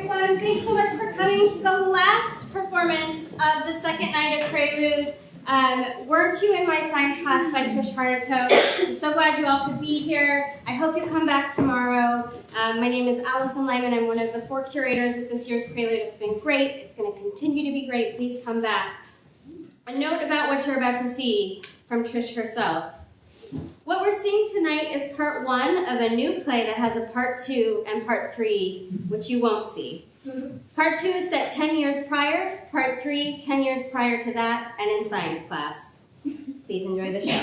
everyone. Thanks so much for coming to the last performance of the second night of Prelude. Weren't You in My Science Class by Trish Harnetiaux. I'm so glad you all could be here. I hope you'll come back tomorrow. My name is Allison Lyman. I'm one of the 4 curators at this year's Prelude. It's been great. It's going to continue to be great. Please come back. A note about what you're about to see from Trish herself. What we're seeing tonight is part 1 of a new play that has a part 2 and part 3, which you won't see. Part 2 is set 10 years prior, part 3, 10 years prior to that, and in science class. Please enjoy the show.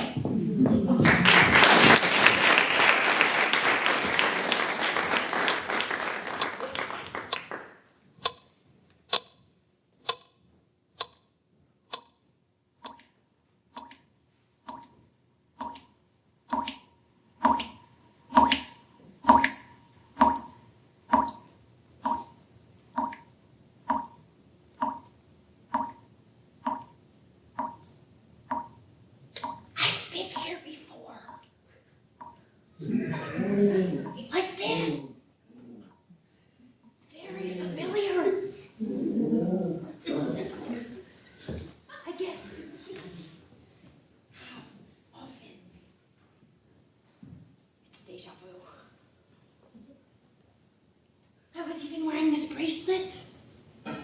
Like this. Very familiar. Again. How often? It's deja vu. I was even wearing this bracelet. And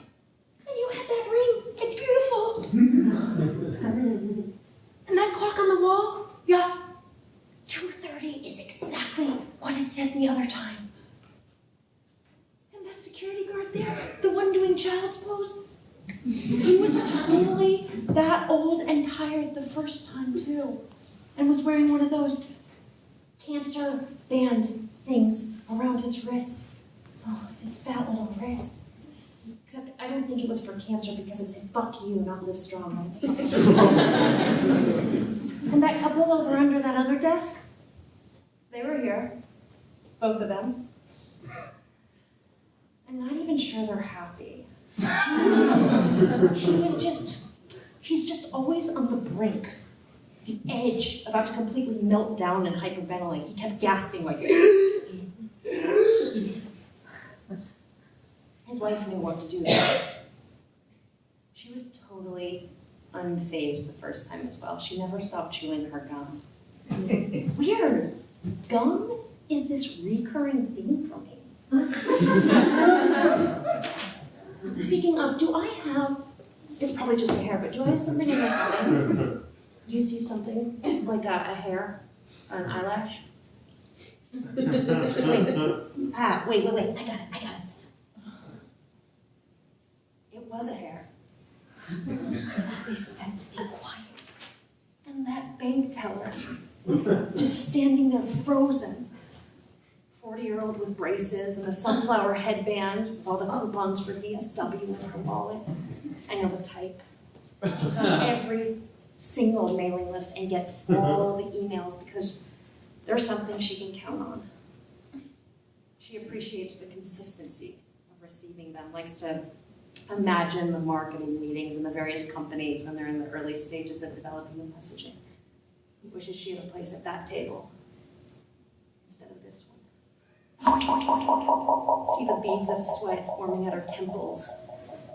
you had that ring. It's beautiful. And that clock on the wall? Yeah. 2:30 is exactly what it said the other time. And that security guard there, the one doing child's pose, he was totally that old and tired the first time too. And was wearing one of those cancer band things around his wrist. Oh, his fat little wrist. Except I don't think it was for cancer because it said, "Fuck you, not live strong." And that couple over under that other desk, they were here, both of them. I'm not even sure they're happy. He's just always on the brink, the edge, about to completely melt down and hyperventilate. He kept gasping like, his wife knew what to do there. She was totally unfazed the first time as well. She never stopped chewing her gum. Weird. Gum is this recurring thing for me. Speaking of, do I have, it's probably just a hair, but do I have something in my eye? Do you see something? Like a hair? Or an eyelash? Wait. Wait. I got it. It was a hair. They said to be quiet. And that bank teller, just standing there frozen. 40-year-old with braces and a sunflower headband with all the coupons for DSW in her wallet. I know the type. She's on every single mailing list and gets all the emails because there's something she can count on. She appreciates the consistency of receiving them, likes to imagine the marketing meetings in the various companies when they're in the early stages of developing the messaging. Wishes she had a place at that table instead of this one. See the beads of sweat forming at her temples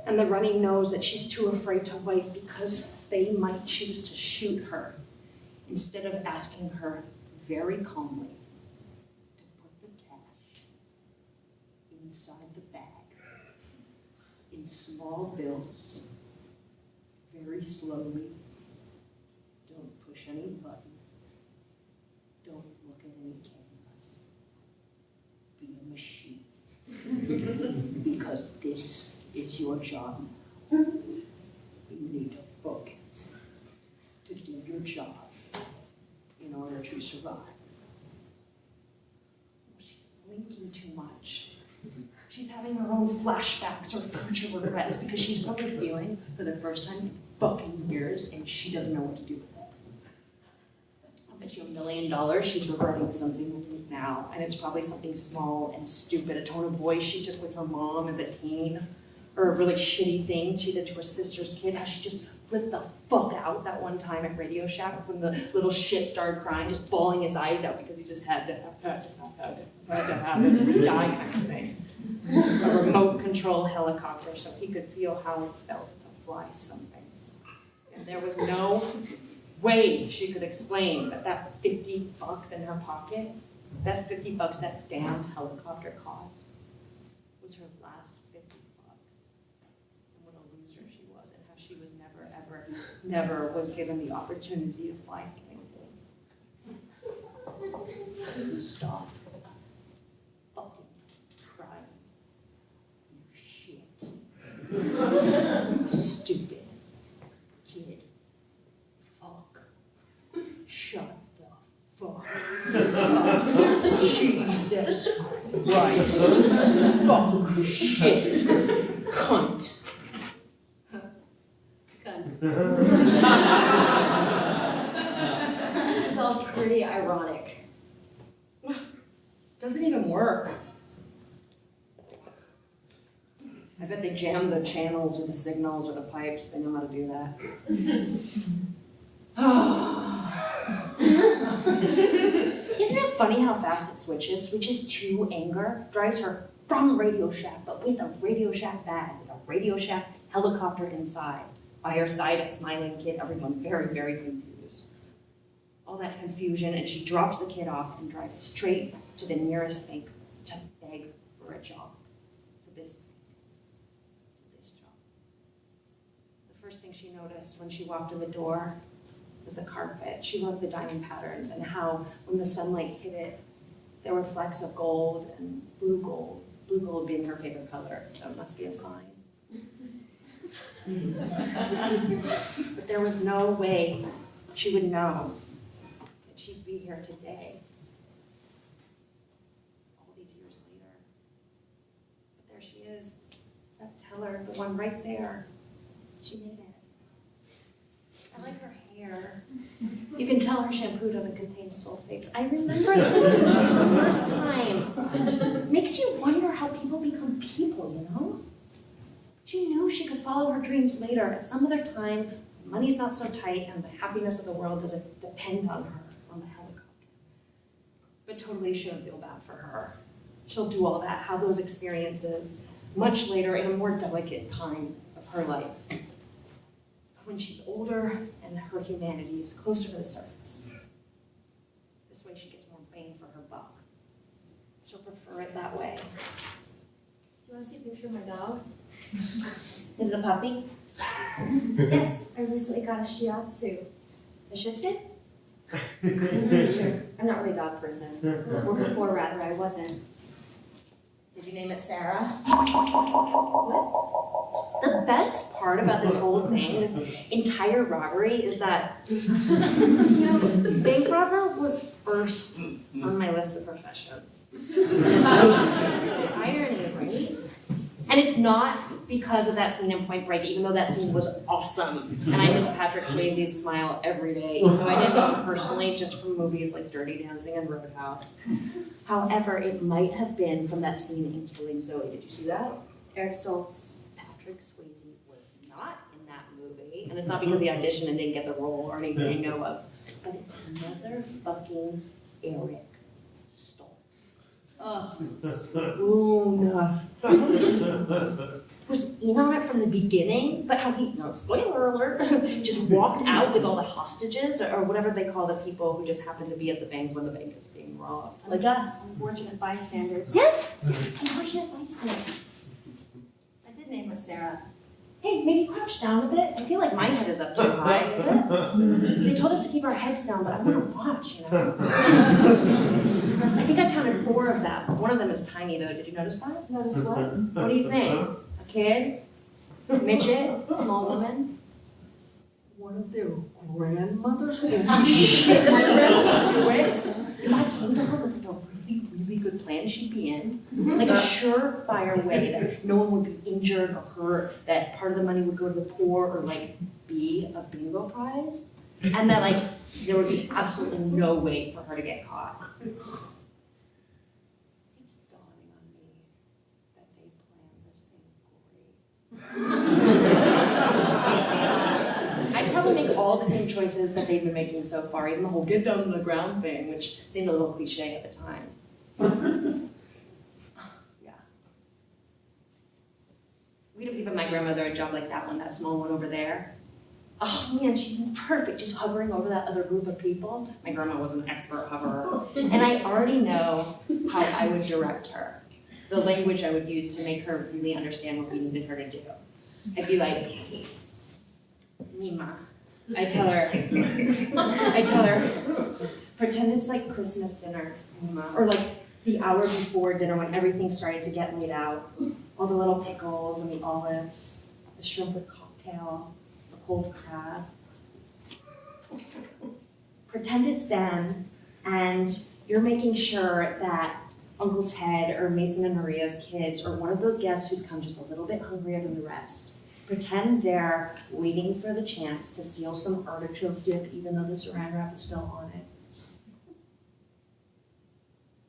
and the runny nose that she's too afraid to wipe because they might choose to shoot her instead of asking her very calmly to put the cash inside the bag in small bills, very slowly. Don't push any buttons. Don't look at any cameras. Be a machine. Because this is your job. You need to focus to do your job in order to survive. She's blinking too much. She's having her own flashbacks or future regrets because she's probably feeling for the first time in fucking years and she doesn't know what to do with it. I'll bet you $1 million she's regretting something now, and it's probably something small and stupid, a tone of voice she took with her mom as a teen, or a really shitty thing she did to her sister's kid, how she just flipped the fuck out that one time at Radio Shack when the little shit started crying, just bawling his eyes out because he just had to have it, die kind of thing. Or remote control helicopter so he could feel how it felt to fly something. And there was no way she could explain that $50 in her pocket, that $50 that damned helicopter cost, was her last $50. And what a loser she was, and how she was never was given the opportunity to fly anything. Stop fucking crying, you shit. Stupid kid. Fuck. Shut the fuck up. Jesus Christ. Fuck. Shit. Cunt. Cunt. This is all pretty ironic. Doesn't even work. I bet they jam the channels or the signals or the pipes. They know how to do that. Isn't it funny how fast it switches? Switches to anger, drives her from Radio Shack, but with a Radio Shack bag, with a Radio Shack helicopter inside. By her side, a smiling kid, everyone very, very confused. All that confusion, and she drops the kid off and drives straight to the nearest bank to beg for a job. To this job. The first thing she noticed when she walked in the door was the carpet. She loved the diamond patterns and how when the sunlight hit it, there were flecks of gold and blue gold. Blue gold being her favorite color, so it must be a sign. But there was no way she would know that she'd be here today. All these years later. But there she is, that teller, the one right there. She made it. I like her hair. You can tell her shampoo doesn't contain sulfates. I remember this the first time. Makes you wonder how people become people, you know? She knew she could follow her dreams later at some other time. Money's not so tight and the happiness of the world doesn't depend on her, on the helicopter. But totally shouldn't feel bad for her. She'll do all that, have those experiences, much later in a more delicate time of her life. When she's older and her humanity is closer to the surface. This way she gets more bang for her buck. She'll prefer it that way. Do you want to see a picture of my dog? Is it a puppy? Yes, I recently got a shiatsu. A shih tzu? I'm not sure. I'm not really a dog person. Or before, rather, I wasn't. Did you name it Sarah? What? The best part about this whole thing, this entire robbery, is that, you know, bank robber was first on my list of professions. The irony, right? And it's not because of that scene in Point Break, even though that scene was awesome. And I miss Patrick Swayze's smile every day, even though I didn't know him personally, just from movies like Dirty Dancing and Roadhouse. However, it might have been from that scene in Killing Zoe. Did you see that? Eric Stoltz, Patrick Swayze was not in that movie. And it's not because he auditioned and didn't get the role or anything I know of. But it's motherfucking Eric Stoltz. Oh, swoon. He just was in on it from the beginning, but how he, no, spoiler alert, just walked out with all the hostages or whatever they call the people who just happen to be at the bank when the bank is being robbed. Like us, unfortunate bystanders. Yes, unfortunate bystanders. I did name her Sarah. Hey, maybe crouch down a bit. I feel like my head is up too high, is it? They told us to keep our heads down, but I want to watch, you know? I think I counted 4 of them. One of them is tiny, though. Did you notice that? Notice what? What do you think? A kid? A midget? A small woman? One of their grandmothers? Holy shit, my grandma would do it. If I came to her with like a really, really good plan, she'd be in. Like a surefire way that no one would be injured or hurt, that part of the money would go to the poor or like be a bingo prize. And that like there would be absolutely no way for her to get caught. It's dawning on me that they planned this thing great. I'd probably make all the same choices that they've been making so far, even the whole get down on the ground thing, which seemed a little cliche at the time. Yeah. We'd have given my grandmother a job like that one, that small one over there. Oh man, she'd been perfect, just hovering over that other group of people. My grandma was an expert hoverer. And I already know how I would direct her, the language I would use to make her really understand what we needed her to do. I'd be like, Mima. I tell her, pretend it's like Christmas dinner, Mima. Or like the hour before dinner when everything started to get laid out. All the little pickles and the olives, the shrimp with cocktail, the cold crab. Pretend it's then, and you're making sure that Uncle Ted or Mason and Maria's kids or one of those guests who's come just a little bit hungrier than the rest, pretend they're waiting for the chance to steal some artichoke dip even though the saran wrap is still on it.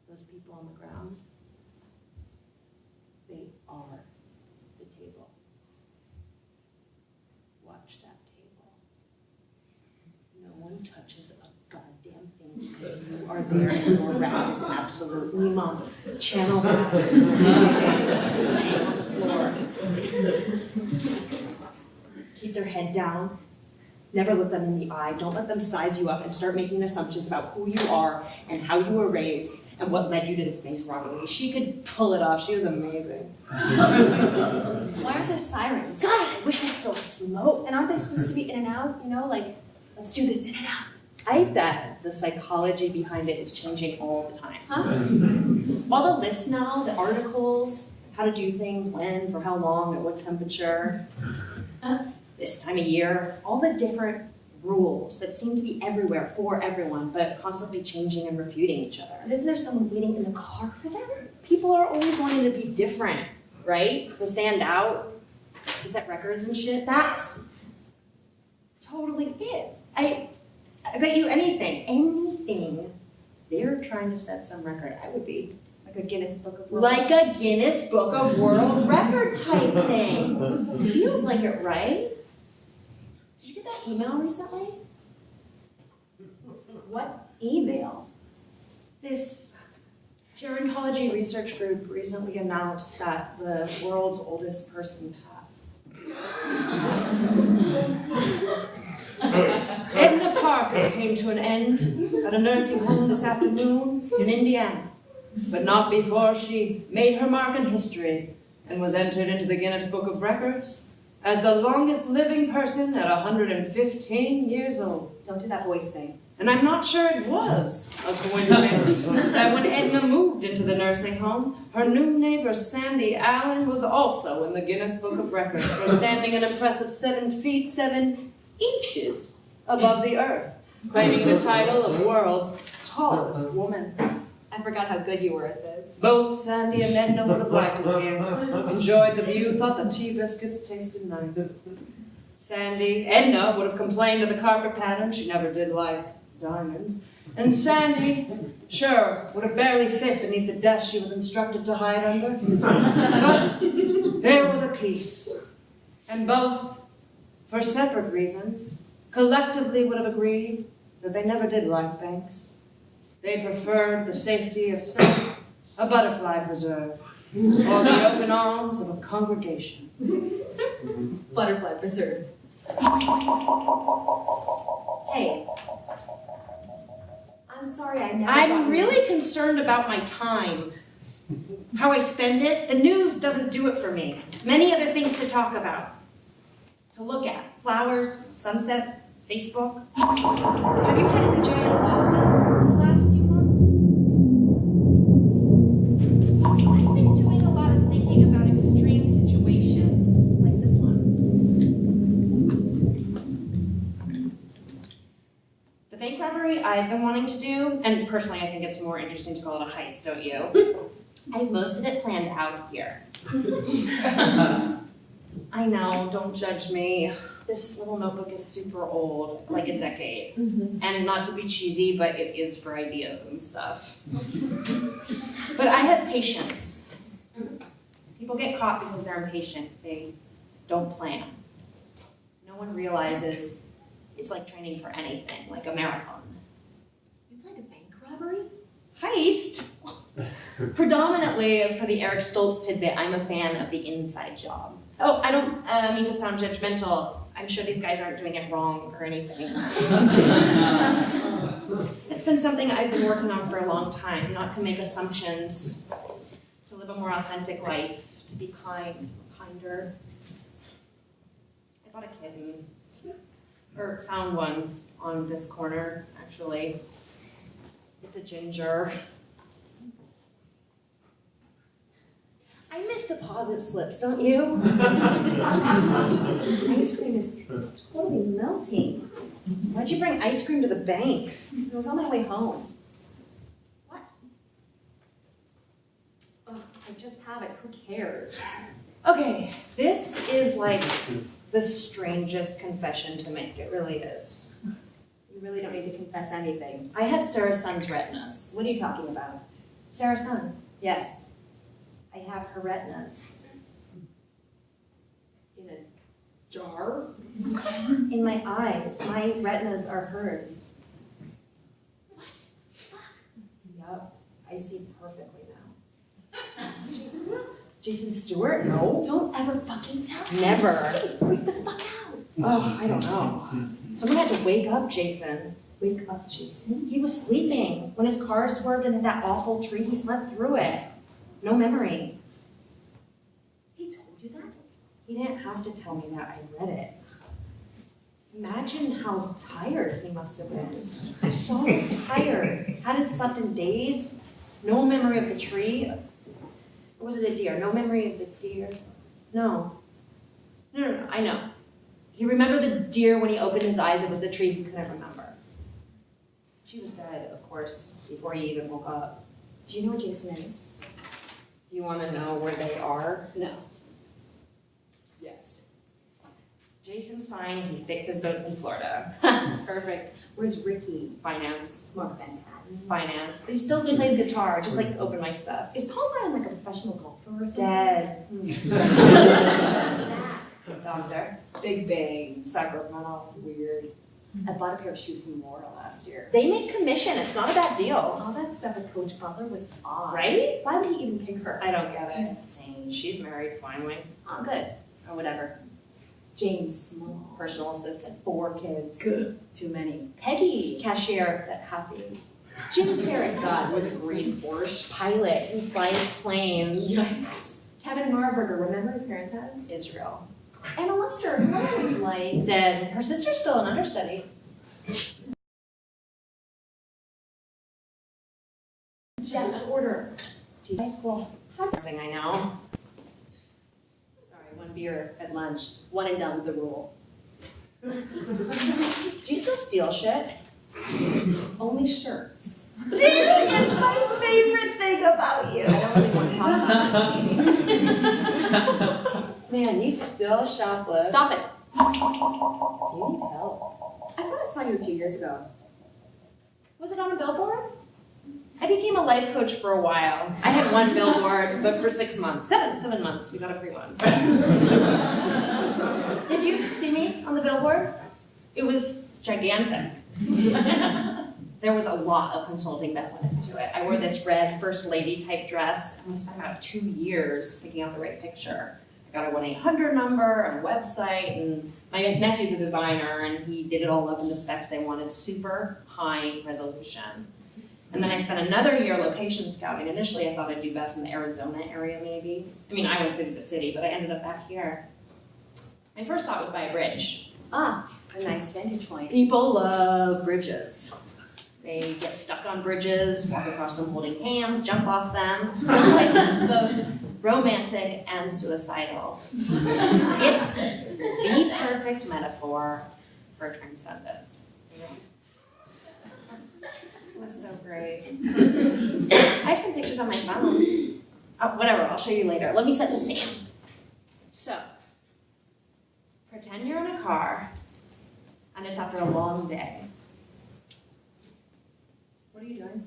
Those people on the ground, they are the table. Watch that table. No one touches a goddamn thing because you are there and your wrap is absolutely mom. Channel that. Laying on the floor. Keep their head down. Never look them in the eye. Don't let them size you up and start making assumptions about who you are and how you were raised and what led you to this bank robbery. She could pull it off. She was amazing. Why are there sirens? God, I wish I still smoked. And aren't they supposed to be in and out? You know, like, let's do this in and out. I bet the psychology behind it is changing all the time. Huh? All the lists now, the articles, how to do things, when, for how long, at what temperature, this time of year, all the different rules that seem to be everywhere for everyone, but constantly changing and refuting each other. And isn't there someone waiting in the car for them? People are always wanting to be different, right? To stand out, to set records and shit. That's totally it. I bet you anything, they're trying to set some record. I would be. Like a Guinness Book of World Like a Guinness Book of World Record type thing. Feels like it, right? Did you get that email recently? What email? This gerontology research group recently announced that the world's oldest person passed. Edna Parker came to an end at a nursing home this afternoon in Indiana, but not before she made her mark in history and was entered into the Guinness Book of Records as the longest living person at 115 years old. Don't do that voice thing. And I'm not sure it was a coincidence that when Edna moved into the nursing home, her new neighbor Sandy Allen was also in the Guinness Book of Records for standing an impressive 7 feet 7 inches above the earth, claiming the title of world's tallest woman. I forgot how good you were at this. Both Sandy and Edna would have liked it here. Enjoyed the view, thought the tea biscuits tasted nice. Edna would have complained of the carpet pattern, she never did like diamonds. And Sandy, sure, would have barely fit beneath the desk she was instructed to hide under. But there was a peace. And both, for separate reasons, collectively would have agreed that they never did like banks. They preferred the safety of, say, a butterfly preserve, or the open arms of a congregation. Butterfly preserve. Hey. I'm sorry, I'm really concerned about my time. How I spend it. The news doesn't do it for me. Many other things to talk about. To look at. Flowers, sunsets, Facebook. Have you had any giant losses in the last few months? I've been doing a lot of thinking about extreme situations, like this one. The bank robbery I've been wanting to do, and personally I think it's more interesting to call it a heist, don't you? I have most of it planned out here. I know, don't judge me. This little notebook is super old, like a decade. And not to be cheesy, but it is for ideas and stuff. But I have patience. People get caught because they're impatient. They don't plan. No one realizes it's like training for anything, like a marathon. You played a bank robbery? Heist? Predominantly, as per the Eric Stoltz tidbit, I'm a fan of the inside job. Oh, I don't mean to sound judgmental. I'm sure these guys aren't doing it wrong or anything. It's been something I've been working on for a long time, not to make assumptions, to live a more authentic life, to be kinder. I bought a kitten, or found one on this corner, actually. It's a ginger. I miss deposit slips, don't you? Ice cream is totally melting. Why'd you bring ice cream to the bank? It was on my way home. What? Ugh, I just have it. Who cares? Okay, this is like the strangest confession to make. It really is. You really don't need to confess anything. I have Sarah's son's retinas. What are you talking about? Sarah's son. Yes. I have her retinas. In a jar? In my eyes. My retinas are hers. What? Fuck. Yup. I see perfectly now. Jason Stewart? No. Don't ever fucking tell me. Never. He'd freak the fuck out. Oh, I don't know. Someone had to wake up Jason. Wake up, Jason. He was sleeping. When his car swerved into that awful tree, he slept through it. No memory. He told you that? He didn't have to tell me that. I read it. Imagine how tired he must have been. So tired. Hadn't slept in days. No memory of the tree. Or was it a deer? No memory of the deer. No. No, I know. He remembered the deer when he opened his eyes. It was the tree he couldn't remember. She was dead, of course, before he even woke up. Do you know where Jason is? Do you want to know where they are? No. Yes. Jason's fine. He fixes boats in Florida. Perfect. Where's Ricky? Finance. Mark Manhattan. Finance. But he still plays guitar, just like open mic stuff. Is Paul Ryan like a professional golfer or something? Dead. What's that? Doctor. Big Bang. Sacramento. Weird. I bought a pair of shoes from Laura last year. They make commission. It's not a bad deal. All that stuff with Coach Butler was odd. Right? Why would he even pick her? I don't get it. Insane. She's married, finally. Oh, good. Or whatever. James Small. Personal assistant. 4 kids. Good. Too many. Peggy. Cashier, but happy. Jim Parrott, God, was a green Porsche. Pilot. He flies planes. Yikes. Kevin Marburger, remember his parents' house? Israel. Anna Luster, who I always liked. Dead. Her sister's still an understudy. Jeff Porter. High school. Thing I know. Sorry, 1 beer at lunch. 1 and done with the rule. Do you still steal shit? Only shirts. This is my favorite thing about you. I don't really want to talk about it. Man, you still shoplift. Stop it. You need help. I thought I saw you a few years ago. Was it on a billboard? I became a life coach for a while. I had 1 billboard, but for 6 months. 7 months. We got a free one. Did you see me on the billboard? It was gigantic. There was a lot of consulting that went into it. I wore this red first lady type dress and we spent about 2 years picking out the right picture. I got a 1-800 number and a website, and my nephew's a designer and he did it all up in the specs they wanted, super high resolution. And then I spent another year location scouting. Initially I thought I'd do best in the Arizona area maybe. I mean, I went city to city, but I ended up back here. My first thought was by a bridge. Ah, a nice vantage point. People love bridges. They get stuck on bridges, walk across them holding hands, jump off them. Some places both romantic and suicidal. It's the perfect metaphor for transcendence. It was so great. I have some pictures on my phone. Oh, whatever, I'll show you later. Let me set the scene. So, pretend you're in a car and it's after a long day. What are you doing?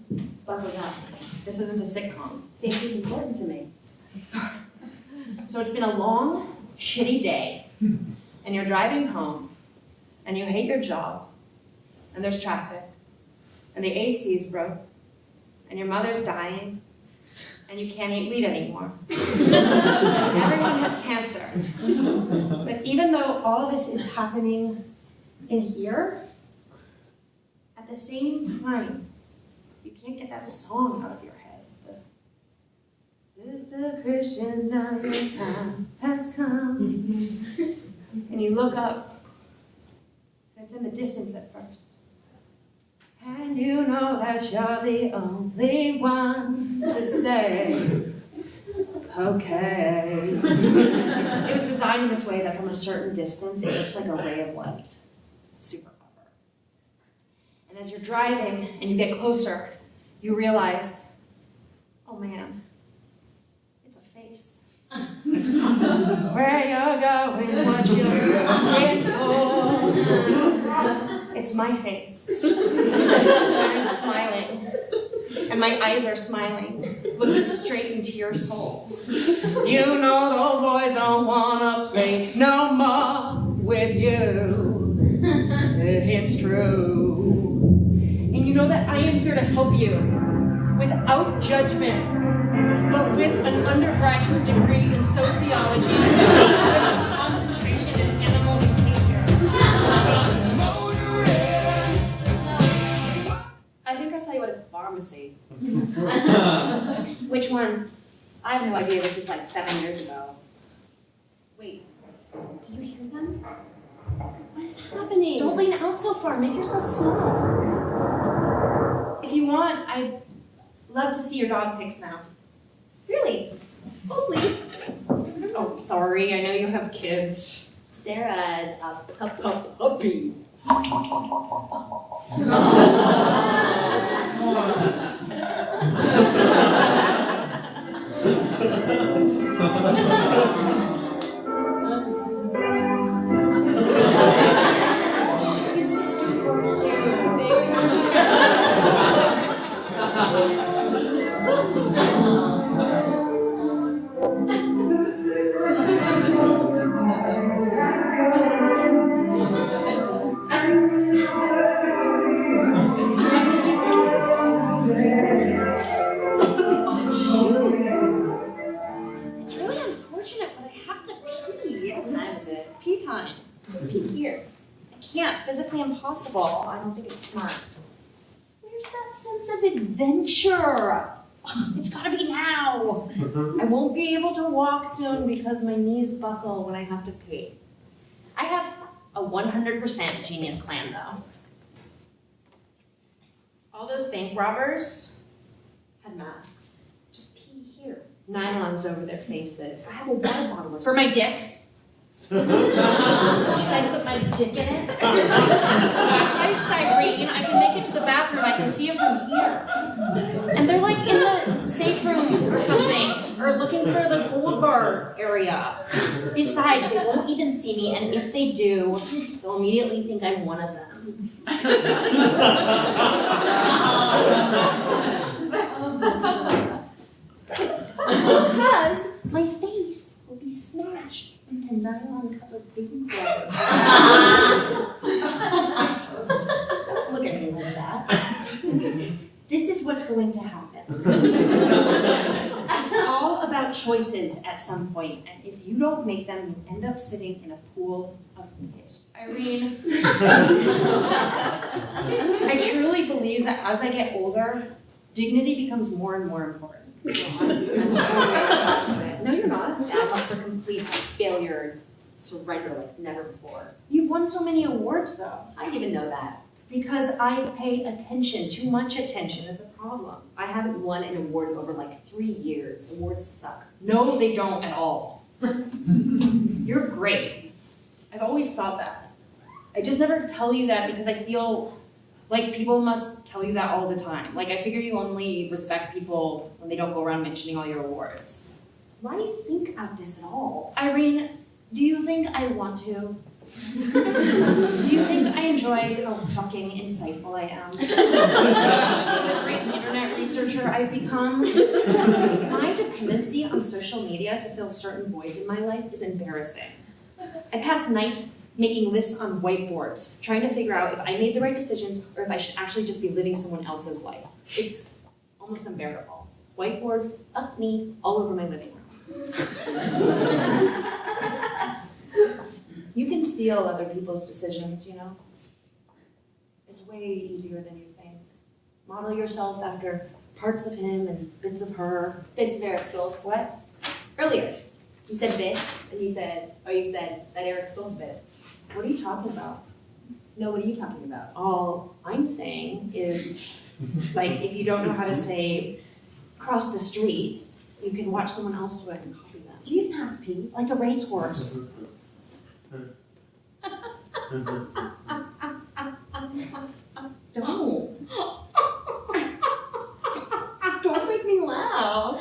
Buckling up. This isn't a sitcom. Safety's important to me. So it's been a long, shitty day, and you're driving home, and you hate your job, and there's traffic, and the AC is broke, and your mother's dying, and you can't eat wheat anymore. Everyone has cancer. But even though all this is happening in here, at the same time, you can't get that song out of your head. Sister Christian, now your time has come. And you look up, and it's in the distance at first. And you know that you're the only one to say, okay. It was designed in this way that from a certain distance, it looks like a ray of light. Super clever. And as you're driving and you get closer, you realize, oh man, it's a face. Where you're going, what you're looking for. It's my face. And I'm smiling. And my eyes are smiling, looking straight into your soul. You know those boys don't wanna play no more with you. It's true. And you know that I am here to help you without judgment, but with an undergraduate degree in sociology, with concentration in animal behavior. I think I saw you at a pharmacy. Which one? I have no idea. This was like 7 years ago. Wait, do you hear them? What is happening? Don't lean out so far. Make yourself small. If you want, I'd love to see your dog pics now. Really? Oh, please. Oh, sorry. I know you have kids. Sarah's a puppy. She's super cute. It's really unfortunate, but I have to pee. What time is it? Pee time. Just pee here. I can't. Physically impossible. I don't think it's smart. Where's that sense of adventure? It's gotta be now. I won't be able to walk soon because my knees buckle when I have to pee. I have a 100% genius plan though. All those bank robbers had masks. Just pee here. Nylons over their faces. I have a water bottle or For my dick? Should I put my dick in it? Christ, Irene, I can make it to the bathroom. I can see it from here. And they're like in the safe room or something, or looking for the gold bar area. Besides, they won't even see me, and if they do, they'll immediately think I'm one of them. Because my face will be smashed into nylon-covered baby clothes. Don't look at me like that. This is what's going to happen. It's all about choices at some point, and if you don't make them, you end up sitting in a pool of piss. Irene, I truly believe that as I get older, dignity becomes more and more important. I'm totally opposite. No, you're not. I'm up for complete failure, surrender like never before. You've won so many awards, though. I didn't even know that. Because I pay attention. Too much attention is a problem. I haven't won an award in over like 3 years. Awards suck. No, they don't at all. You're great. I've always thought that. I just never tell you that because I feel like people must tell you that all the time. Like, I figure you only respect people when they don't go around mentioning all your awards. Why do you think about this at all? Irene, do you think I want to? Do you think I enjoy how fucking insightful I am? The great internet researcher I've become? My dependency on social media to fill certain voids in my life is embarrassing. I pass nights making lists on whiteboards, trying to figure out if I made the right decisions or if I should actually just be living someone else's life. It's almost unbearable. whiteboards of me all over my living room. You can steal other people's decisions, you know? It's way easier than you think. Model yourself after parts of him and bits of her. Bits of Eric Stoltz. What? Earlier, you said bits, and you said that Eric Stoltz bit. What are you talking about? No, what are you talking about? All I'm saying is, like, if you don't know how to say cross the street, you can watch someone else do it and copy them. Do you even have to pee? Like a racehorse. Don't. Don't make me laugh.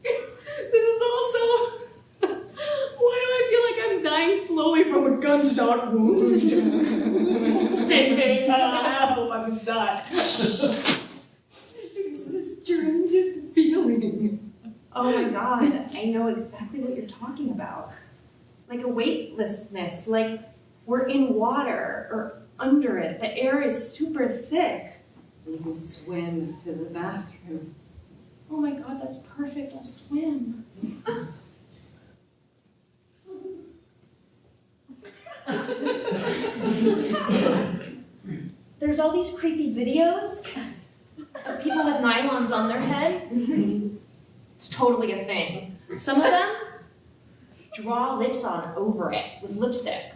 This is also... Why do I feel like I'm dying slowly from a gunshot wound? I hope I'm not. It's the strangest feeling. Oh my God, I know exactly what you're talking about. Like a weightlessness, like we're in water or under it. The air is super thick. You can swim to the bathroom. Oh my God, that's perfect, I'll swim. There's all these creepy videos of people with nylons on their head. It's totally a thing. Some of them draw lips on over it with lipstick.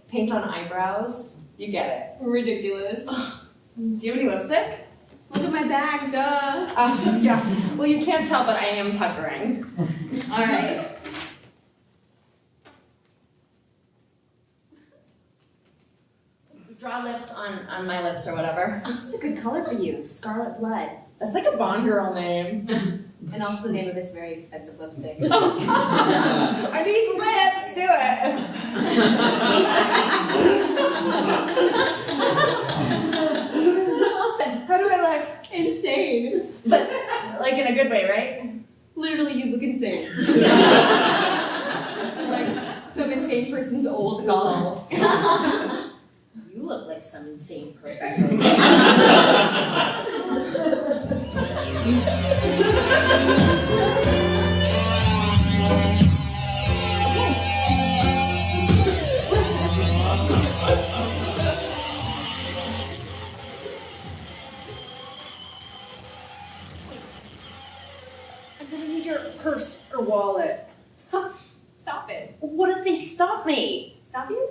Paint on eyebrows. You get it. Ridiculous. Do you have any lipstick? Look at my bag, duh. Yeah. Well, you can't tell, but I am puckering. All right. Draw lips on my lips or whatever. This is a good color for you, Scarlet Blood. That's like a Bond girl name. And also the name of this very expensive lipstick. I need lips, do it. How do I look? Insane. But like in a good way, right? Literally, you look insane. Like some insane person's old doll. You look like some insane person. I'm gonna need your purse or wallet. Stop it. What if they stop me? Stop you?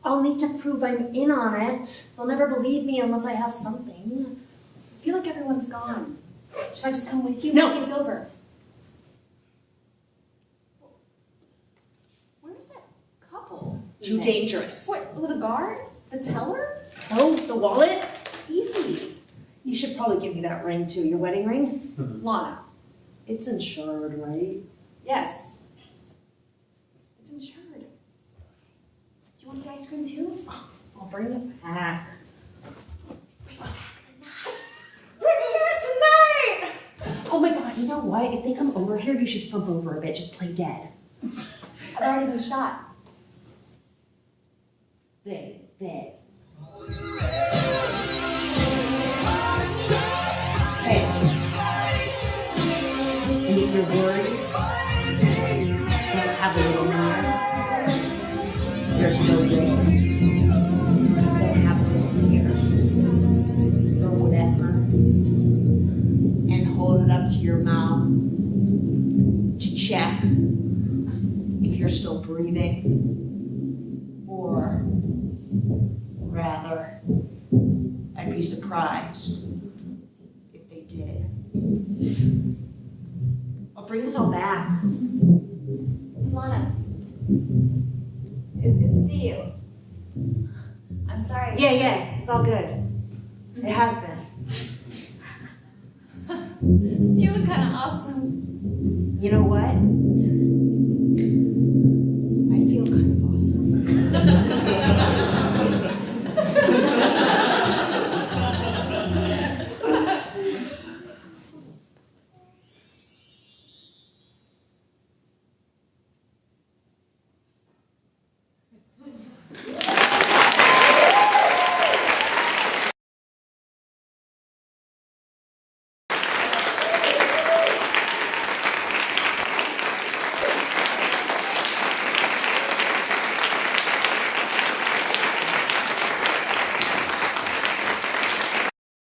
I'll need to prove I'm in on it. They'll never believe me unless I have something. I feel like everyone's gone. Should I just come with you? No. Maybe it's over. Where's that couple? Too dangerous. What, with a guard? The teller? So, the wallet? Easy. You should probably give me that ring too, your wedding ring. Lana. It's insured, right? Yes. It's insured. Do you want the ice cream too? I'll bring it back. Bring it back tonight. Bring it back tonight! Oh my God, you know what? If they come over here, you should slump over a bit. Just play dead. I've already been shot. Big. Hey. And if you're worried, they'll have a little mirror. There's no way they'll have a little mirror or whatever and hold it up to your mouth to check if you're still breathing, or rather, I'd be surprised if they did. I'll bring this all back. Lana. It was good to see you. I'm sorry. Yeah, it's all good. It has been. You look kind of awesome. You know what?